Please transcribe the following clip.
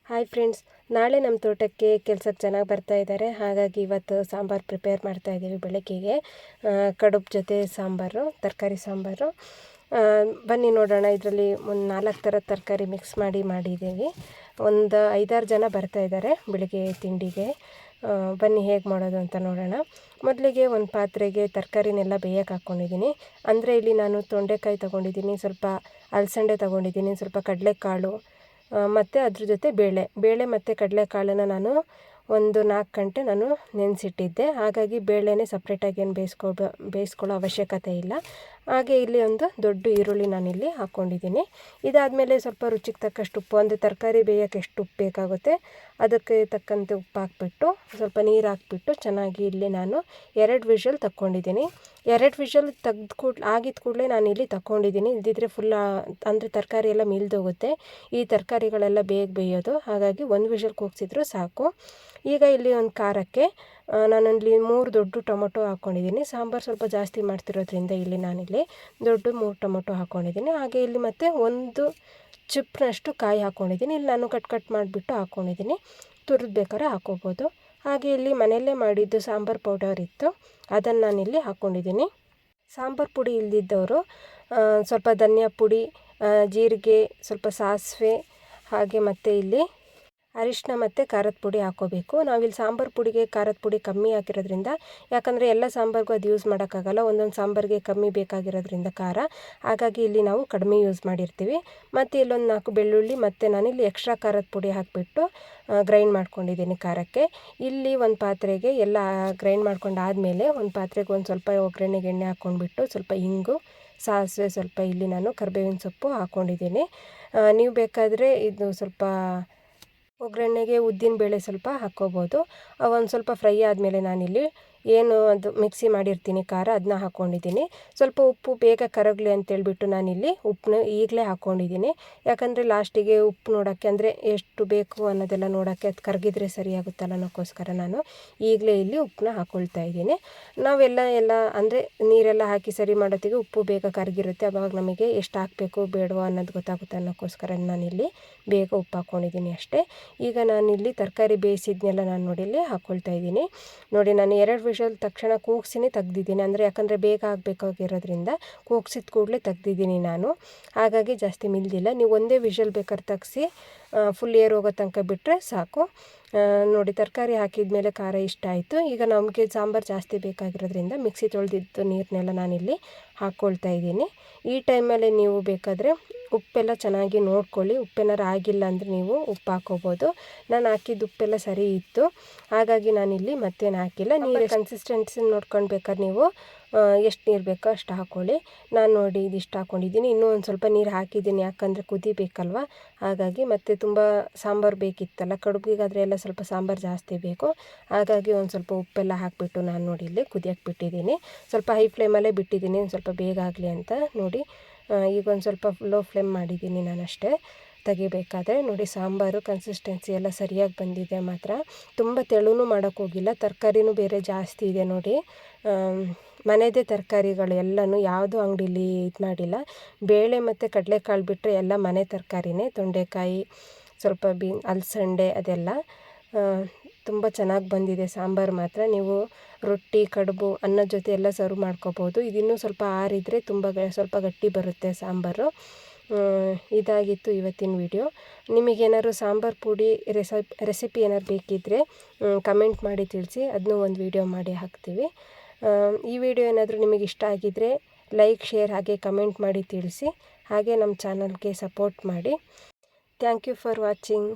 Hi friends, ನಾಳೆ ನಮ್ಮ ತೋಟಕ್ಕೆ ಕೆಲಸಕ್ಕೆ ಚೆನ್ನಾಗಿ ಬರ್ತಾ ಇದ್ದಾರೆ. ಹಾಗಾಗಿ ಇವತ್ತು ಸಾಂಬಾರು ಪ್ರಿಪೇರ್ ಮಾಡ್ತಾ ಇದ್ದೀವಿ. ಬೆಳಗ್ಗೆಗೆ ಕಡುಬು ಜೊತೆ ಸಾಂಬಾರು, ತರಕಾರಿ ಸಾಂಬಾರು. ಬನ್ನಿ ನೋಡೋಣ. ಇದರಲ್ಲಿ ಒಂದು 4 ಥರದ ತರಕಾರಿ ಮಿಕ್ಸ್ ಮಾಡಿದ್ದೀವಿ. ಒಂದು 5-6 ಜನ ಬರ್ತಾ ಇದ್ದಾರೆ ಬೆಳಗ್ಗೆ ತಿಂಡಿಗೆ. ಬನ್ನಿ ಹೇಗೆ ಮಾಡೋದು ಅಂತ ನೋಡೋಣ. ಮೊದಲಿಗೆ ಒಂದು ಪಾತ್ರೆಗೆ ತರಕಾರಿನೆಲ್ಲ ಬೇಯಕ್ಕೆ ಹಾಕ್ಕೊಂಡಿದ್ದೀನಿ. ಅಂದರೆ ಇಲ್ಲಿ ನಾನು ತೊಂಡೆಕಾಯಿ ತೊಗೊಂಡಿದ್ದೀನಿ, ಸ್ವಲ್ಪ ಅಲಸಂಡೆ ತೊಗೊಂಡಿದ್ದೀನಿ, ಸ್ವಲ್ಪ ಕಡಲೆಕಾಳು ಮತ್ತು ಅದ್ರ ಜೊತೆ ಬೇಳೆ ಮತ್ತು ಕಡಲೆಕಾಳನ್ನು ನಾನು ಒಂದು 4 ಗಂಟೆ ನಾನು ನೆನೆಸಿಟ್ಟಿದ್ದೆ. ಹಾಗಾಗಿ ಬೇಳೆನೇ ಸಪ್ರೇಟಾಗಿ ಏನು ಬೇಯಿಸ್ಕೊಳ್ಳೋ ಅವಶ್ಯಕತೆ ಇಲ್ಲ. ಹಾಗೆ ಇಲ್ಲಿ ಒಂದು ದೊಡ್ಡ ಈರುಳ್ಳಿ ನಾನಿಲ್ಲಿ ಹಾಕ್ಕೊಂಡಿದ್ದೀನಿ. ಇದಾದಮೇಲೆ ಸ್ವಲ್ಪ ರುಚಿಗೆ ತಕ್ಕಷ್ಟು ಉಪ್ಪು, ಅಂದರೆ ತರಕಾರಿ ಬೇಯೋಕ್ಕೆ ಎಷ್ಟು ಉಪ್ಪು ಬೇಕಾಗುತ್ತೆ ಅದಕ್ಕೆ ತಕ್ಕಂತೆ ಉಪ್ಪು ಹಾಕ್ಬಿಟ್ಟು ಸ್ವಲ್ಪ ನೀರು ಹಾಕ್ಬಿಟ್ಟು ಚೆನ್ನಾಗಿ ಇಲ್ಲಿ ನಾನು 2 ವಿಷಲ್ ತಕ್ಕೊಂಡಿದ್ದೀನಿ. 2 ವಿಷಲ್ ಆಗಿದ ಕೂಡಲೇ ನಾನಿಲ್ಲಿ ತಗೊಂಡಿದ್ದೀನಿ. ಇಲ್ದಿದ್ರೆ ಫುಲ್ ಅಂದರೆ ತರಕಾರಿ ಎಲ್ಲ ಮಿಲ್ದೋಗುತ್ತೆ. ಈ ತರಕಾರಿಗಳೆಲ್ಲ ಬೇಗ ಬೇಯೋದು. ಹಾಗಾಗಿ 1 ವಿಷಲ್ ಕೂಗಿಸಿದ್ರು ಸಾಕು. ಈಗ ಇಲ್ಲಿ ಒಂದು ಖಾರಕ್ಕೆ ನಾನಲ್ಲಿ 3 ದೊಡ್ಡ ಟೊಮೊಟೊ ಹಾಕ್ಕೊಂಡಿದ್ದೀನಿ. ಸಾಂಬಾರು ಸ್ವಲ್ಪ ಜಾಸ್ತಿ ಮಾಡ್ತಿರೋದ್ರಿಂದ ಇಲ್ಲಿ ನಾನಿಲ್ಲಿ ದೊಡ್ಡ 3 ಟೊಮೊಟೊ ಹಾಕ್ಕೊಂಡಿದ್ದೀನಿ. ಹಾಗೆ ಇಲ್ಲಿ ಮತ್ತು 1 ಚಿಪ್ನಷ್ಟು ಕಾಯಿ ಹಾಕ್ಕೊಂಡಿದ್ದೀನಿ. ಇಲ್ಲಿ ನಾನು ಕಟ್ ಮಾಡಿಬಿಟ್ಟು ಹಾಕ್ಕೊಂಡಿದ್ದೀನಿ. ತುರಿದು ಬೇಕಾದ್ರೆ ಹಾಕ್ಕೋಬೋದು. ಹಾಗೆ ಇಲ್ಲಿ ಮನೆಯಲ್ಲೇ ಮಾಡಿದ್ದು ಸಾಂಬಾರು ಪೌಡರ್ ಇತ್ತು, ಅದನ್ನು ನಾನಿಲ್ಲಿ ಹಾಕ್ಕೊಂಡಿದ್ದೀನಿ. ಸಾಂಬಾರು ಪುಡಿ ಇಲ್ದಿದ್ದವರು ಸ್ವಲ್ಪ ಧನಿಯಾ ಪುಡಿ, ಜೀರಿಗೆ, ಸ್ವಲ್ಪ ಸಾಸಿವೆ, ಹಾಗೆ ಮತ್ತು ಇಲ್ಲಿ ಅರಿಶಿನ ಮತ್ತು ಖಾರದ ಪುಡಿ ಹಾಕ್ಕೋಬೇಕು. ನಾವಿಲ್ಲಿ ಸಾಂಬಾರು ಪುಡಿಗೆ ಖಾರದ ಪುಡಿ ಕಮ್ಮಿ ಹಾಕಿರೋದ್ರಿಂದ, ಯಾಕಂದರೆ ಎಲ್ಲ ಸಾಂಬಾರಿಗೂ ಅದು ಯೂಸ್ ಮಾಡೋಕ್ಕಾಗಲ್ಲ. ಒಂದೊಂದು ಸಾಂಬಾರಿಗೆ ಕಮ್ಮಿ ಬೇಕಾಗಿರೋದ್ರಿಂದ ಖಾರ, ಹಾಗಾಗಿ ಇಲ್ಲಿ ನಾವು ಕಡಿಮೆ ಯೂಸ್ ಮಾಡಿರ್ತೀವಿ. ಮತ್ತು ಇಲ್ಲೊಂದು 4 ಬೆಳ್ಳುಳ್ಳಿ ಮತ್ತು ನಾನಿಲ್ಲಿ ಎಕ್ಸ್ಟ್ರಾ ಖಾರದ ಪುಡಿ ಹಾಕಿಬಿಟ್ಟು ಗ್ರೈಂಡ್ ಮಾಡ್ಕೊಂಡಿದ್ದೀನಿ ಖಾರಕ್ಕೆ. ಇಲ್ಲಿ ಒಂದು ಪಾತ್ರೆಗೆ ಎಲ್ಲ ಗ್ರೈಂಡ್ ಮಾಡ್ಕೊಂಡಾದಮೇಲೆ ಒಂದು ಪಾತ್ರೆಗೆ ಒಂದು ಸ್ವಲ್ಪ ಒಗ್ಗರಣೆಗೆ ಎಣ್ಣೆ ಹಾಕ್ಕೊಂಡ್ಬಿಟ್ಟು ಸ್ವಲ್ಪ ಇಂಗು, ಸಾಸಿವೆ, ಸ್ವಲ್ಪ ಇಲ್ಲಿ ನಾನು ಕರಿಬೇವಿನ ಸೊಪ್ಪು ಹಾಕ್ಕೊಂಡಿದ್ದೀನಿ. ನೀವು ಬೇಕಾದರೆ ಇದು ಸ್ವಲ್ಪ ಒಗ್ಗರಣೆಗೆ ಉದ್ದಿನಬೇಳೆ ಸ್ವಲ್ಪ ಹಾಕ್ಕೋಬೋದು. ಒಂದು ಸ್ವಲ್ಪ ಫ್ರೈ ಆದಮೇಲೆ ನಾನಿಲ್ಲಿ ಏನು ಅದು ಮಿಕ್ಸಿ ಮಾಡಿರ್ತೀನಿ ಖಾರ, ಅದನ್ನ ಹಾಕ್ಕೊಂಡಿದ್ದೀನಿ. ಸ್ವಲ್ಪ ಉಪ್ಪು ಬೇಗ ಕರಗಲಿ ಅಂತೇಳ್ಬಿಟ್ಟು ನಾನಿಲ್ಲಿ ಉಪ್ಪನ್ನ ಈಗಲೇ ಹಾಕ್ಕೊಂಡಿದ್ದೀನಿ. ಯಾಕಂದರೆ ಲಾಸ್ಟಿಗೆ ಉಪ್ಪು ನೋಡೋಕ್ಕೆ, ಅಂದರೆ ಎಷ್ಟು ಬೇಕು ಅನ್ನೋದೆಲ್ಲ ನೋಡೋಕ್ಕೆ ಅದು ಕರಗಿದ್ರೆ ಸರಿಯಾಗುತ್ತಲ್ಲ ಅನ್ನೋಕ್ಕೋಸ್ಕರ ನಾನು ಈಗಲೇ ಇಲ್ಲಿ ಉಪ್ಪನ್ನ ಹಾಕ್ಕೊಳ್ತಾ ಇದ್ದೀನಿ. ನಾವೆಲ್ಲ ಅಂದರೆ ನೀರೆಲ್ಲ ಹಾಕಿ ಸರಿ ಮಾಡೋತ್ತಿಗೆ ಉಪ್ಪು ಬೇಗ ಕರಗಿರುತ್ತೆ. ಆವಾಗ ನಮಗೆ ಎಷ್ಟು ಹಾಕಬೇಕು ಬೇಡವೋ ಅನ್ನೋದು ಗೊತ್ತಾಗುತ್ತೆ ಅನ್ನೋಕ್ಕೋಸ್ಕರ ನಾನಿಲ್ಲಿ ಬೇಗ ಉಪ್ಪು ಹಾಕ್ಕೊಂಡಿದ್ದೀನಿ ಅಷ್ಟೇ. ಈಗ ನಾನಿಲ್ಲಿ ತರಕಾರಿ ಬೇಯಿಸಿದ್ನೆಲ್ಲ ನಾನು ನೋಡಿ ಇಲ್ಲಿ ಹಾಕ್ಕೊಳ್ತಾ ಇದ್ದೀನಿ. ನೋಡಿ, ನಾನು 2 ವಿಷಲ್ ತಕ್ಷಣ ಕೂಗಿಸಿನೇ ತೆಗ್ದಿದ್ದೀನಿ. ಅಂದರೆ ಯಾಕಂದರೆ ಬೇಗ ಆಗಬೇಕಾಗಿರೋದ್ರಿಂದ ಕೂಗಿಸಿದ ಕೂಡಲೇ ತೆಗ್ದಿದ್ದೀನಿ ನಾನು. ಹಾಗಾಗಿ ಜಾಸ್ತಿ ಮಿಲ್ದಿಲ್ಲ. ನೀವು ಒಂದೇ ವಿಷಲ್ ಬೇಕಾದ್ರೆ ತೆಗ್ಸಿ ಫುಲ್ ಏರ್ ಹೋಗೋ ತನಕ ಬಿಟ್ಟರೆ ಸಾಕು. ನೋಡಿ, ತರಕಾರಿ ಹಾಕಿದ ಮೇಲೆ ಖಾರ ಇಷ್ಟ ಆಯಿತು. ಈಗ ನಮಗೆ ಸಾಂಬಾರು ಜಾಸ್ತಿ ಬೇಕಾಗಿರೋದ್ರಿಂದ ಮಿಕ್ಸಿ ತೊಳೆದಿದ್ದು ನೀರನ್ನೆಲ್ಲ ನಾನಿಲ್ಲಿ ಹಾಕ್ಕೊಳ್ತಾ ಇದ್ದೀನಿ. ಈ ಟೈಮಲ್ಲಿ ನೀವು ಬೇಕಾದರೆ ಉಪ್ಪೆಲ್ಲ ಚೆನ್ನಾಗಿ ನೋಡ್ಕೊಳ್ಳಿ. ಉಪ್ಪೇನಾರು ಆಗಿಲ್ಲ ಅಂದರೆ ನೀವು ಉಪ್ಪು ಹಾಕ್ಕೋಬೋದು. ನಾನು ಹಾಕಿದ್ದು ಉಪ್ಪೆಲ್ಲ ಸರಿ ಇತ್ತು, ಹಾಗಾಗಿ ನಾನಿಲ್ಲಿ ಮತ್ತೇನು ಹಾಕಿಲ್ಲ. ನೀರು ಕನ್ಸಿಸ್ಟೆನ್ಸಿ ನೋಡ್ಕೊಂಡು ಬೇಕಾದ್ರೆ ನೀವು ಎಷ್ಟು ನೀರು ಬೇಕೋ ಅಷ್ಟು ಹಾಕ್ಕೊಳ್ಳಿ. ನಾನು ನೋಡಿ ಇದಿಷ್ಟು ಹಾಕ್ಕೊಂಡಿದ್ದೀನಿ. ಇನ್ನೂ ಒಂದು ಸ್ವಲ್ಪ ನೀರು ಹಾಕಿದ್ದೀನಿ, ಯಾಕಂದರೆ ಕುದಿಬೇಕಲ್ವ. ಹಾಗಾಗಿ ಮತ್ತು ತುಂಬ ಸಾಂಬಾರು ಬೇಕಿತ್ತಲ್ಲ, ಕಡುಬಿಗಾದರೆ ಎಲ್ಲ ಸ್ವಲ್ಪ ಸಾಂಬಾರು ಜಾಸ್ತಿ ಬೇಕು. ಹಾಗಾಗಿ ಒಂದು ಸ್ವಲ್ಪ ಉಪ್ಪೆಲ್ಲ ಹಾಕಿಬಿಟ್ಟು ನಾನು ನೋಡಿ ಇಲ್ಲಿ ಕುದಿಯೋಕ್ಕೆ ಬಿಟ್ಟಿದ್ದೀನಿ. ಸ್ವಲ್ಪ ಹೈ ಫ್ಲೇಮಲ್ಲೇ ಬಿಟ್ಟಿದ್ದೀನಿ, ಒಂದು ಸ್ವಲ್ಪ ಬೇಗ ಆಗಲಿ ಅಂತ. ನೋಡಿ, ಈಗ ಒಂದು ಸ್ವಲ್ಪ ಲೋ ಫ್ಲೇಮ್ ಮಾಡಿದ್ದೀನಿ ನಾನಷ್ಟೇ ತೆಗಿಬೇಕಾದ್ರೆ. ನೋಡಿ, ಸಾಂಬಾರು ಕನ್ಸಿಸ್ಟೆನ್ಸಿ ಎಲ್ಲ ಸರಿಯಾಗಿ ಬಂದಿದೆ. ಮಾತ್ರ ತುಂಬ ತೆಳುನೂ ಮಾಡೋಕ್ಕೋಗಿಲ್ಲ. ತರಕಾರಿನೂ ಬೇರೆ ಜಾಸ್ತಿ ಇದೆ ನೋಡಿ. ಮನೆಯದೇ ತರಕಾರಿಗಳು ಎಲ್ಲನೂ, ಯಾವುದೂ ಅಂಗಡೀಲಿ ಇದು ಮಾಡಿಲ್ಲ. ಬೇಳೆ ಮತ್ತು ಕಡಲೆಕಾಳು ಬಿಟ್ಟರೆ ಎಲ್ಲ ಮನೆ ತರಕಾರಿನೇ. ತೊಂಡೆಕಾಯಿ, ಸ್ವಲ್ಪ ಅಲಸಂಡೆ, ಅದೆಲ್ಲ ತುಂಬ ಚೆನ್ನಾಗಿ ಬಂದಿದೆ ಸಾಂಬಾರು ಮಾತ್ರ. ನೀವು ರೊಟ್ಟಿ, ಕಡುಬು, ಅನ್ನದ ಜೊತೆ ಎಲ್ಲ ಸರ್ವ್ ಮಾಡ್ಕೋಬೋದು. ಇದಿನ್ನೂ ಸ್ವಲ್ಪ ಆರಿದರೆ ಸ್ವಲ್ಪ ಗಟ್ಟಿ ಬರುತ್ತೆ ಸಾಂಬಾರು. ಇದಾಗಿತ್ತು ಇವತ್ತಿನ ವಿಡಿಯೋ. ನಿಮಗೇನಾದ್ರು ಸಾಂಬಾರು ಪುಡಿ ರೆಸಿಪಿ ಏನಾದ್ರು ಬೇಕಿದ್ದರೆ ಕಮೆಂಟ್ ಮಾಡಿ ತಿಳಿಸಿ, ಅದನ್ನೂ ಒಂದು ವಿಡಿಯೋ ಮಾಡಿ ಹಾಕ್ತೀವಿ. ಈ ವಿಡಿಯೋ ಏನಾದರೂ ನಿಮಗೆ ಇಷ್ಟ ಆಗಿದ್ದರೆ ಲೈಕ್, ಶೇರ್, ಹಾಗೆ ಕಮೆಂಟ್ ಮಾಡಿ ತಿಳಿಸಿ. ಹಾಗೆ ನಮ್ಮ ಚಾನಲ್ಗೆ ಸಪೋರ್ಟ್ ಮಾಡಿ. Thank you for watching.